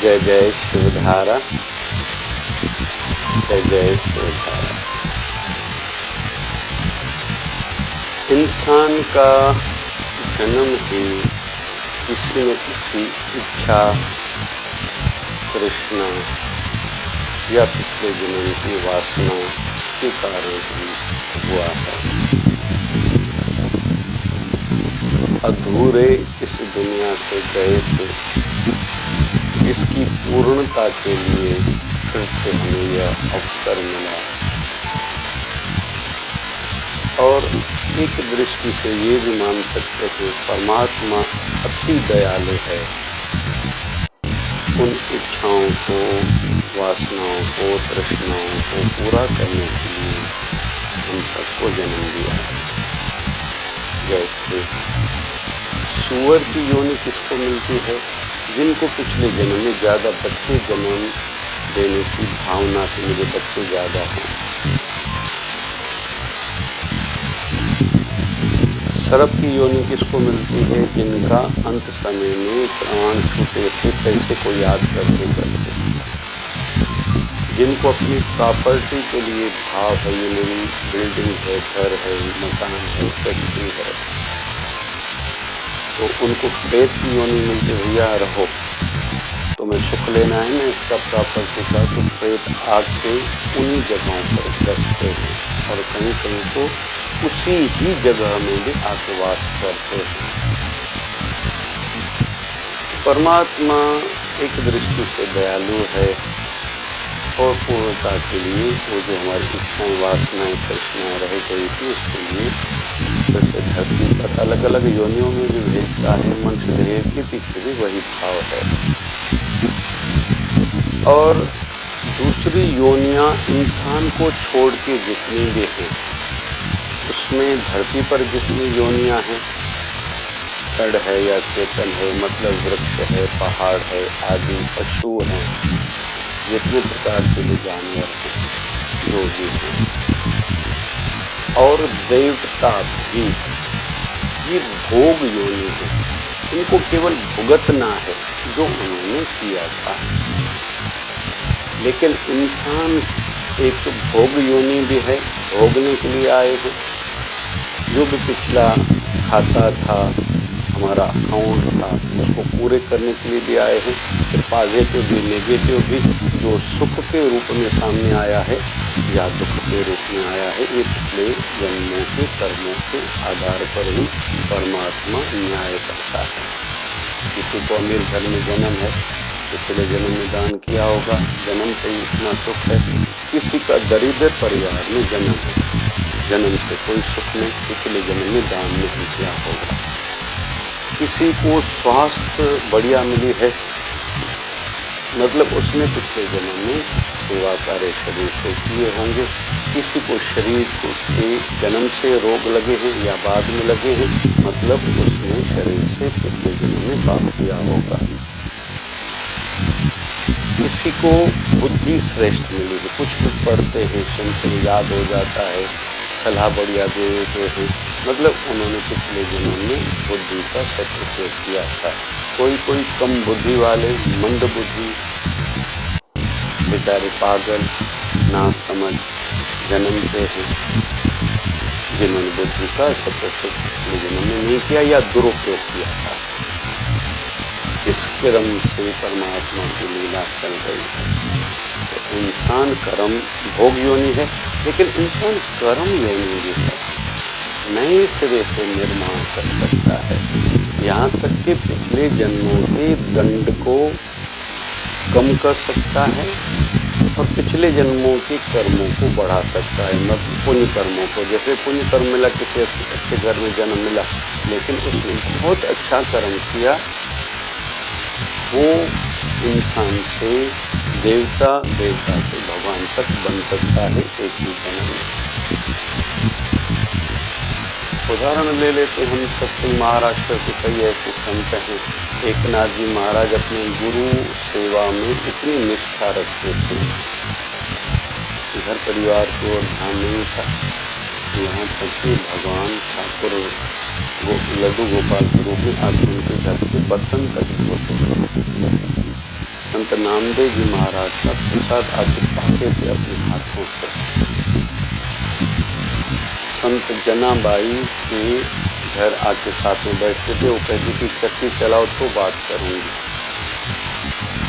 जय जय शिवधारा, जय जय शिवधारा। इंसान का जन्म ही किसी न किसी इच्छा, तृष्णा या पिछले जन्म की वासना के कारण ही हुआ है। अधूरे इस दुनिया से गए थे, जिसकी पूर्णता के लिए फिर से हमें यह अवसर मिला। और एक दृष्टि से ये भी मान सकते हैं परमात्मा अति दयालु है। उन इच्छाओं को, वासनाओं को, तृष्णाओं को पूरा करने के लिए हम सबको जन्म दिया है। जैसे सूअर की योनि किसको मिलती है? जिनको पिछले जन्म में ज़्यादा बच्चे जन्म देने की भावना थी, मुझे बच्चे ज़्यादा हैं। सर्प की योनि किसको मिलती है? जिनका अंत समय में प्राण छूटे थे, पैसे को याद करते करते। जिनको अपनी प्रॉपर्टी के लिए भाव है, ये मेरी बिल्डिंग है, घर है, मकान है, फैक्ट्री है, तो उनको प्रेत की योनि मिलती, भैया रहो, तुम्हें सुख लेना है ना इसका प्रॉपर्टी का, तो प्रेत आके उन्हीं जगहों पर बसते हैं और कहीं कहीं तो उसी ही जगह में भी आके वास करते हैं। परमात्मा एक दृष्टि से दयालु है और पूर्णता के लिए वो जो हमारी इच्छाएं, वासनाएं, तृष्णाएं रह गई थी, उसके लिए फिर से धरती पर अलग अलग योनियों में भी भेजता है। मनुष्य देह के पीछे भी वही भाव है। और दूसरी योनियां इंसान को छोड़ के जितनी भी हैं, उसमें धरती पर जितनी योनियां हैं, जड़ है या चेतन है, मतलब वृक्ष है, पहाड़ है, आदि पशु हैं, जितने प्रकार के भी जानवर हैं, जो भी हैं, और देवता भी, ये भोग योनि है। इनको केवल भुगतना है जो उन्होंने किया था। लेकिन इंसान एक भोग योनि भी है, भोगने के लिए आए हैं। जो भी पिछला खाता था, हमारा अकाउंट था, उसको पूरे करने के लिए भी आए हैं। फिर पॉजिटिव भी, नेगेटिव भी, जो सुख के रूप में सामने आया है या दुख के रूप में आया है, ये पिछले जन्मों के कर्मों के आधार पर ही परमात्मा न्याय करता है। किसी को अमीर घर में जन्म है, पिछले जन्म में दान किया होगा, जन्म से ही इतना सुख है। किसी का दरिद्र परिवार में जन्म है, जन्म से कोई सुख नहीं, पिछले जन्म में दान नहीं किया होगा। किसी को स्वास्थ्य बढ़िया मिली है, मतलब उसने पिछले जन्म में सेवा कार्य शरीर से किए होंगे। किसी को शरीर के जन्म से रोग लगे हैं या बाद में लगे हैं, मतलब उसने शरीर से पिछले जन्म में पाप किया होगा। किसी को बुद्धि श्रेष्ठ मिली है, कुछ भी पढ़ते हैं, सुनते हैं, याद हो जाता है, सलाह बढ़िया दे देते हैं, मतलब उन्होंने पिछले जन्म में बुद्धि का सदुपयोग किया था। कोई कम बुद्धि वाले, मंद बुद्धि, बेचारे पागल, ना समझ जन्मते हैं, जिन्होंने बुद्धि का सदुपयोग पिछले जन्म में नहीं किया या दुरुपयोग किया था। इस क्रम से परमात्मा की लीला चल रही है। तो इंसान कर्म भोग योनि है, लेकिन इंसान कर्म योनि भी है, नए सिरे से निर्माण कर सकता है। यहाँ तक कि पिछले जन्मों के दंड को कम कर सकता है और पिछले जन्मों के कर्मों को बढ़ा सकता है, मतलब पुण्य कर्मों को। जैसे पुण्य कर्म मिला, किसी अच्छे घर में जन्म मिला, लेकिन उसने बहुत अच्छा कर्म किया, वो इंसान से देवता, देवता से भगवान तक बन सकता है एक ही जन्म में। उदाहरण ले लेते हम सबसे, महाराष्ट्र के कई ऐसे संत हैं। एकनाथ जी महाराज अपने गुरु सेवा में इतनी निष्ठा रखते थे, घर परिवार की ओर ध्यान नहीं था, यहाँ तक कि भगवान ठाकुर लड्डू गोपाल के रूप में आके उनके घर के बर्तन तक धोते। संत नामदेव जी महाराज का प्रसाद आके पाते थे अपने हाथों से। संत जनाबाई के घर आके साथ में बैठते थे, वो कहती थी चक्की चलाओ तो बात करूंगी।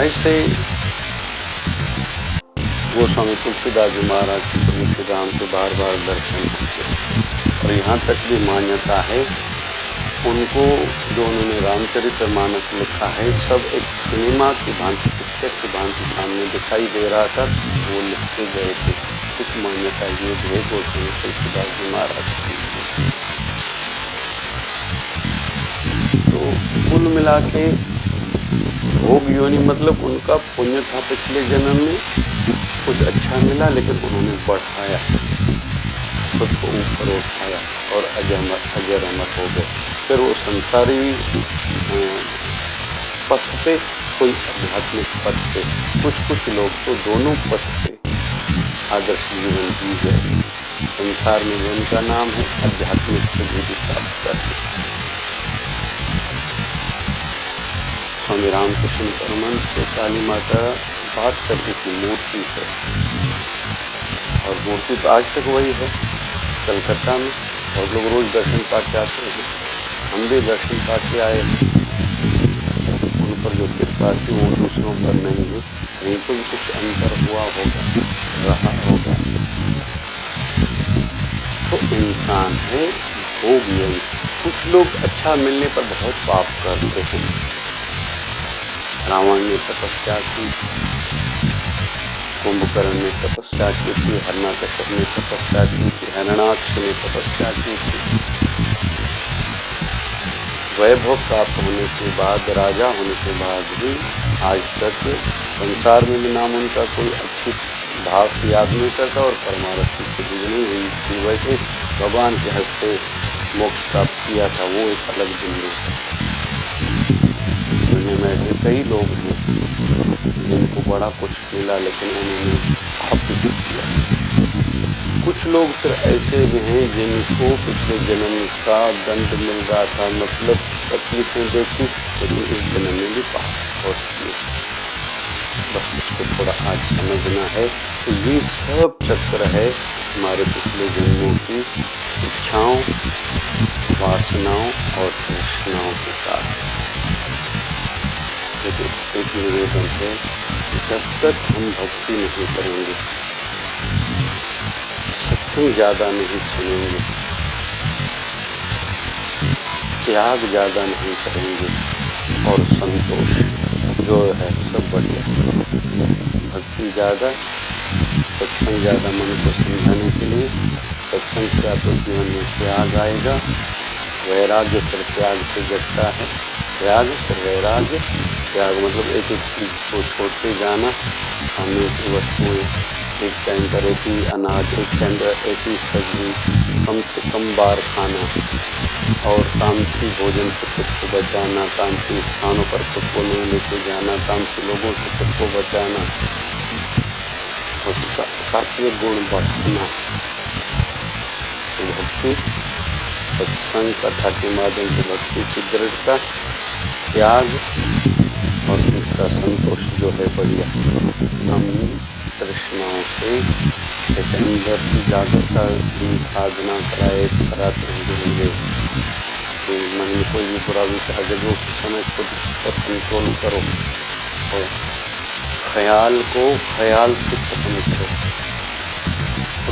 ऐसे गोस्वामी तुलसीदास जी महाराज के प्रभु श्री राम के बार बार दर्शन होते, और यहाँ तक भी मान्यता है उनको, जो उन्होंने रामचरितमानस लिखा है, सब एक सिनेमा की भांति, पिक्चर की भांति सामने दिखाई दे रहा था, वो लिखते गए थे। एक मान्यता ये है गोस्वामी तुलसीदास जी महाराज की। तो कुल मिला के भोग योनि मतलब उनका पुण्य था पिछले जन्म में, कुछ अच्छा मिला, लेकिन उन्होंने बढ़ाया, खुद को ऊपर उठाया और अजर अमर हो गए। फिर वो संसारी पथ पे, कोई आध्यात्मिक पथ पे, कुछ लोग तो दोनों पथ पे आदर्श जीवन जी गए। संसार में उनका नाम है, आध्यात्मिक सिद्धि भी प्राप्त करते। स्वामी रामकृष्ण परमहंस से काली माता बात करती थी, मूर्ति है, और मूर्ति तो आज तक वही है कलकत्ता में, और लोग रोज दर्शन पाके आते हैं। हम भी दर्शन पाके आए, उन पर जो कृपा थी वो दूसरों पर नहीं है। कहीं तो भी कुछ अंतर हुआ होगा, रहा होगा। तो इंसान है भोग योनि। कुछ लोग अच्छा मिलने पर बहुत पाप करते हैं। रावण ने तपस्या की, कुंभकर्ण ने तपस्या की थी, हिरण्याकश्यप ने तपस्या की थी, हिरण्याक्ष ने तपस्या की थी। वैभव प्राप्त होने के बाद, राजा होने के बाद भी आज तक संसार में भी नाम उनका कोई अच्छी भाव से याद नहीं करता, और परमार्थ की सिद्धि नहीं हुई थी। वैसे भगवान के हस्ते मोक्ष प्राप्त किया था, वो एक अलग बिंदु है। दुनिया में ऐसे कई लोग हैं जिनको बड़ा कुछ मिला, लेकिन उन्होंने पाप भी किया। कुछ लोग फिर ऐसे भी हैं जिनको पिछले जन्म का दंड मिल रहा था, मतलब तकलीफें देखी, लेकिन इस जन्म में भी पाप और किए। बस इसको थोड़ा आज समझना है। तो ये सब चक्र है हमारे पिछले जन्मों की इच्छाओं, वासनाओं और तृष्णाओं के कारण। लेकिन एक निवेदन है, जब तक हम भक्ति नहीं करेंगे, सत्संग ज्यादा नहीं सुनेंगे, त्याग ज्यादा नहीं करेंगे, और संतोष जो है सब बढ़िया, भक्ति ज्यादा, सत्संग ज्यादा मन को समझाने के लिए। सत्संग से आपको जीवन में त्याग आएगा, वैराग्य फिर त्याग से जगता है, त्याग फिर वैराग्य। त्याग मतलब एक एक चीज को छोड़ते जाना, खाने की वस्तुएं, एक टाइम पर एक ही अनाज, एक टाइम पर एक ही सब्जी, कम से कम बार खाना, और तामसी भोजन से खुद को बचाना, तामसी स्थानों पर खुद को नहीं लेके जाना, तामसी लोगों से खुद को बचाना, और सात्विक गुण बढ़ाना। तो भक्ति, सत्संग, कथा के माध्यम से भक्ति की दृढ़ता, त्याग, और तीसरा संतोष जो है बढ़िया। हम तृष्णाओं से जैसे अंदर की जागृता की साधना कराते रहेंगे। तो मन में कोई भी बुरा विचार जब उस समय खुद पर कंट्रोल करो, और ख्याल को ख्याल से खत्म करो।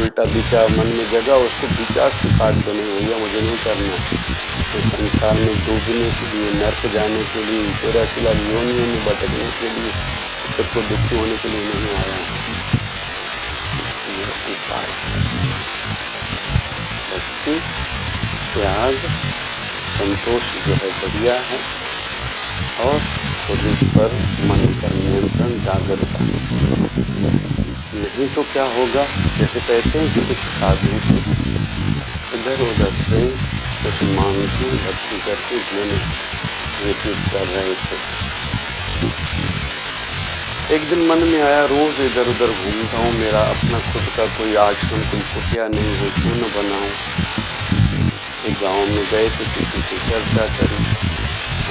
उल्टा विचार मन में जगा, उसको विचार से काट दो, नहीं भैया मुझे नहीं करना। तो संसार में डूबने के लिए, नर्क जाने के लिए, 84 लाख योनियों में भटकने के लिए, खुद को दुखी होने के लिए नहीं आया। यह उपाय भक्ति, त्याग, संतोष जो है बढ़िया है, और खुद पर मन का नियंत्रण, जागरूकता। नहीं तो क्या होगा, जैसे कहते हैं कि एक साधु इधर उधर से कुछ मांग की भक्ति करके जीवन व्यतीत कर रहे थे। एक दिन मन में आया, रोज इधर उधर घूमता हूँ, मेरा अपना खुद का कोई आश्रम, कोई कुटिया नहीं है, क्यों न बनाऊं। एक गांव में गए तो किसी से चर्चा करी,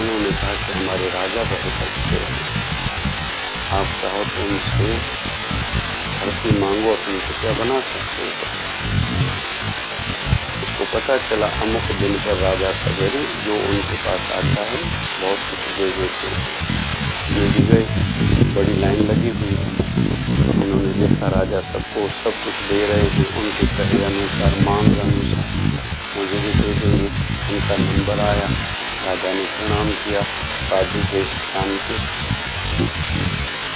उन्होंने कहा कि हमारे राजा बहुत अच्छे हैं, आप चाहो तो उनसे धरती मांगो, अपनी तो क्या बना सकते हो। उसको पता चला अमुक दिन पर राजा सवेरे जो उनके पास आता है बहुत कुछ दे देते हैं। ये भी गए, बड़ी लाइन लगी हुई है। इन्होंने देखा राजा सबको सब कुछ दे रहे हैं, उनके कहे अनुसार, मांग अनुसार, मुझे भी दे देंगे। उनका नंबर आया, राजा ने प्रणाम किया, साधु वेश जान के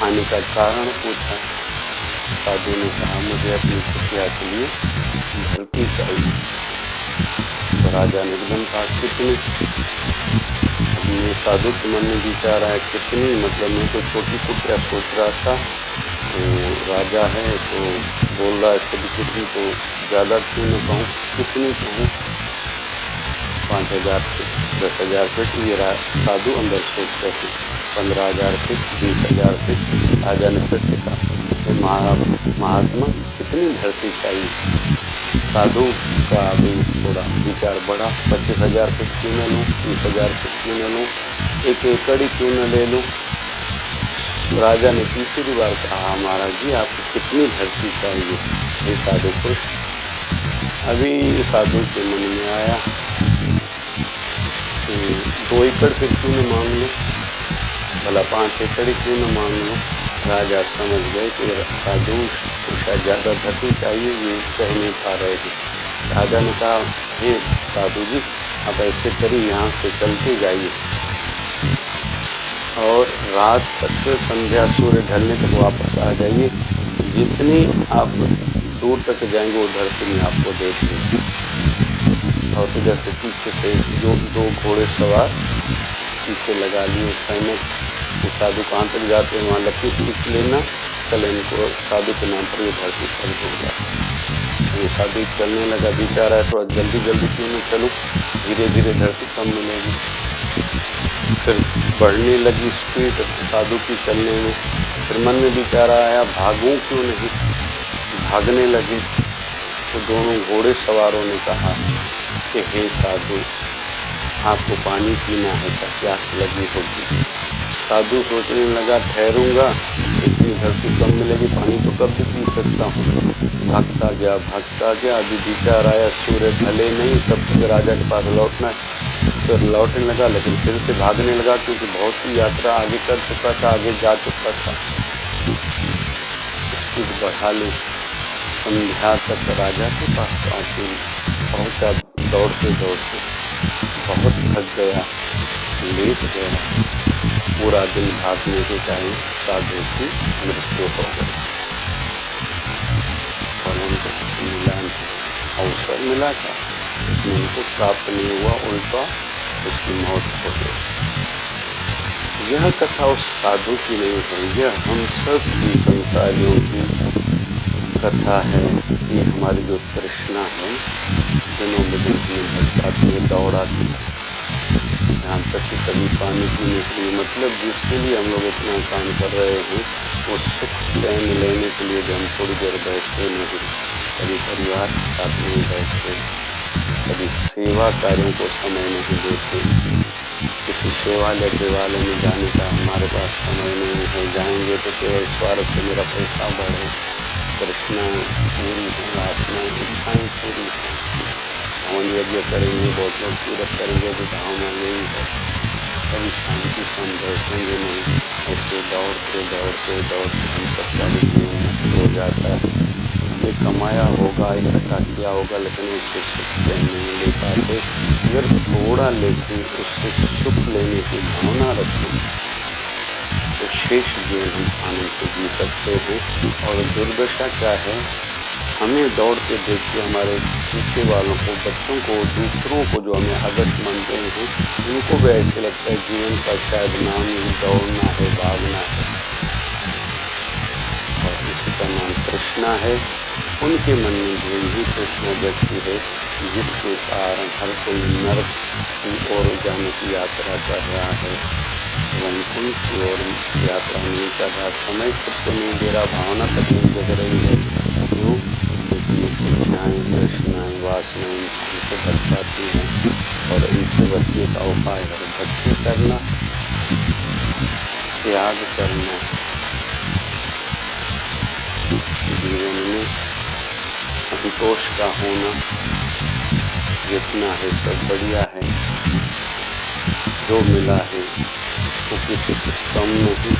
आने का कारण पूछा। साधु ने कहा मुझे अपनी कुटिया के लिए धरती चाहिए। तो राजा ने एकदम कहा कितनी। अभी ये साधु के मन में विचार आया कितनी, मतलब मैं तो छोटी कुटिया सोच रहा था, तो राजा है तो बोल रहा है खुद कितनी, तो ज़्यादा क्यों न कहूँ, कितनी कहूँ, 5,000 फीट, 10,000 फीट। ये साधु अंदर सोच रहे थे 15,000 फीट, 20,000 फीट। राजा ने फिर से कहा महात्मा कितनी धरती चाहिए। साधु का भी थोड़ा विचार बढ़ा, 25,000 फीट क्यों न लूँ, 30,000 फीट क्यों न लूँ, 1 एकड़ ही क्यों न ले लूँ। राजा ने तीसरी बार कहा महाराज जी आपको कितनी धरती चाहिए। ये साधु खुश। अभी साधु के मन में आया 2 एकड़ फिर क्यों न मांग लो, भला 5 एकड़ ही क्यों न मांग लो। राजा समझ गए कि साधु को शायद ज़्यादा धरती चाहिए, ये कह नहीं पा रहे थे। राजा ने कहा हे साधु जी आप ऐसे करिए, यहाँ से चलते जाइए और रात तक संध्या सूर्य ढलने तक वापस आ जाइए। जितनी आप दूर तक जाएंगे वो धरती में आपको दे देंगे। और इधर से पीछे से जो 2 घोड़े सवार पीछे लगा लिए सैनिक। साधु कहाँ तक जाते हैं वहाँ लकीर खींच लेना, कल इनको साधु के नाम पर ये धरती पर होगा। ये साधु चलने लगा, विचार है थोड़ा जल्दी जल्दी क्यों न चलूँ, धीरे धीरे धरती कम मिलेगी। फिर बढ़ने लगी स्पीड साधु की चलने में। फिर मन में विचार आया भागूं क्यों नहीं, भागने लगे। तो दोनों घोड़े सवारों ने कहा कि हे साधु आपको पानी पीना है क्या, प्यास लगी होगी। साधु सोचने लगा ठहरूंगा, इतनी धरती कम मिलेगी, पानी तो कब भी पी सकता हूँ। भागता गया। अभी विचार आया सूर्य ढले नहीं तब तक राजा के पास लौटना है। फिर लौटने लगा लेकिन फिर से भागने लगा क्योंकि बहुत सी यात्रा आगे कर चुका था, आगे जा चुका था। स्पीड बढ़ा ली, संध्या तक राजा के पास पहुंचा। दौड़ते दौड़ते बहुत थक गया, लेट गया। पूरा दिन भागने के टाइम साधु की मृत्यु हो गई और उनको मिला अवसर मिला था, लेकिन उनको प्राप्त नहीं हुआ, उल्टा उसकी मौत हो गई। यह कथा उस साधु की नहीं है, यह हम सब की संसारियों की कथा है। ये हमारी जो तृष्णा है दिनों में दिन में भटकाती है, दौड़ाती है, यहाँ तक कि कभी पानी पीने के लिए, मतलब जिसके लिए हम लोग इतना काम कर रहे हैं वो सुख चैन लेने के लिए भी हम थोड़ी देर बैठते नहीं। कभी परिवार के साथ नहीं बैठते, कभी सेवा कार्यों को समय नहीं देते, किसी सेवालय देवालय में जाने का हमारे पास समय नहीं है। जाएंगे तो केवल स्वार्थ से मेरा पैसा बढ़े, तृष्णाएं पूरी हों, वासनाएं इच्छाएं पूरी हों। हवन यज्ञ करेंगे, बहुत लोग पूरत करेंगे, जो भावना यही है। कभी शांति से हम बैठेंगे नहीं, ऐसे दौड़ते दौड़ते दौड़ते हम सबका भी जीवन नष्ट हो जाता है। ये कमाया होगा, इकट्ठा किया होगा, लेकिन उससे सुख चैन नहीं ले पाते। अगर थोड़ा लेके उससे सुख लेने की भावना रखें तो शेष जीवन हम आनंद से जी सकते हैं। और दुर्दशा क्या है, हमें दौड़ के देख के हमारे पीछे वालों को, बच्चों को, दूसरों को जो हमें आदर्श मानते हैं, उनको भी ऐसे लगता है जीवन का शायद नाम ही दौड़ना है, भागना है, और इसी का नाम तृष्णा है। उनके मन में जो यही तृष्णा जगती है जिसके कारण हर कोई नरक की ओर जाने की यात्रा कर रहा है, वैकुंठ की ओर यात्रा नहीं कर रहा। समय खुद को नहीं दे रहा, भावना तक नहीं जग रही है। क्यों? क्योंकि इच्छाएं, तृष्णाएं, वासनाएं इंसान को भटकाती हैं और इनसे बचने का उपाय है भक्ति करना, त्याग करना, जीवन में संतोष का होना, जितना है सब बढ़िया है, जो मिला है वो किसी से कम नहीं,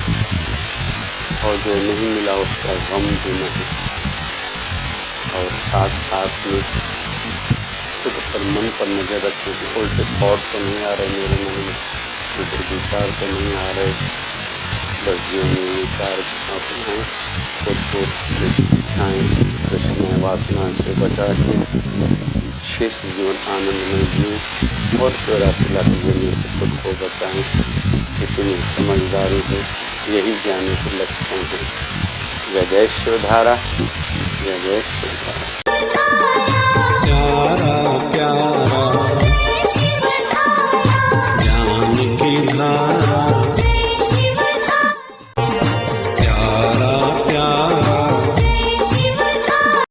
और जो नहीं मिला उसका गम भी नहीं। और साथ साथ में खुद पर मन पर नजर रखें कि उल्टे थॉट तो नहीं आ रहे मेरे मन में, उल्टे विचार तो नहीं आ रहे, बस जीवन में विचार अपनाएं, खुद को इच्छाएं कृष्ण वासना से बचा के शेष जीवन आनंद में जिए और चौरासी लाख जीवन से खुद को बचाएं। इसमें समझदारी है, यही ज्ञानी के लक्षण है। जय जय शिवधारा, जय जय शिवधारा। प्यारा प्यारा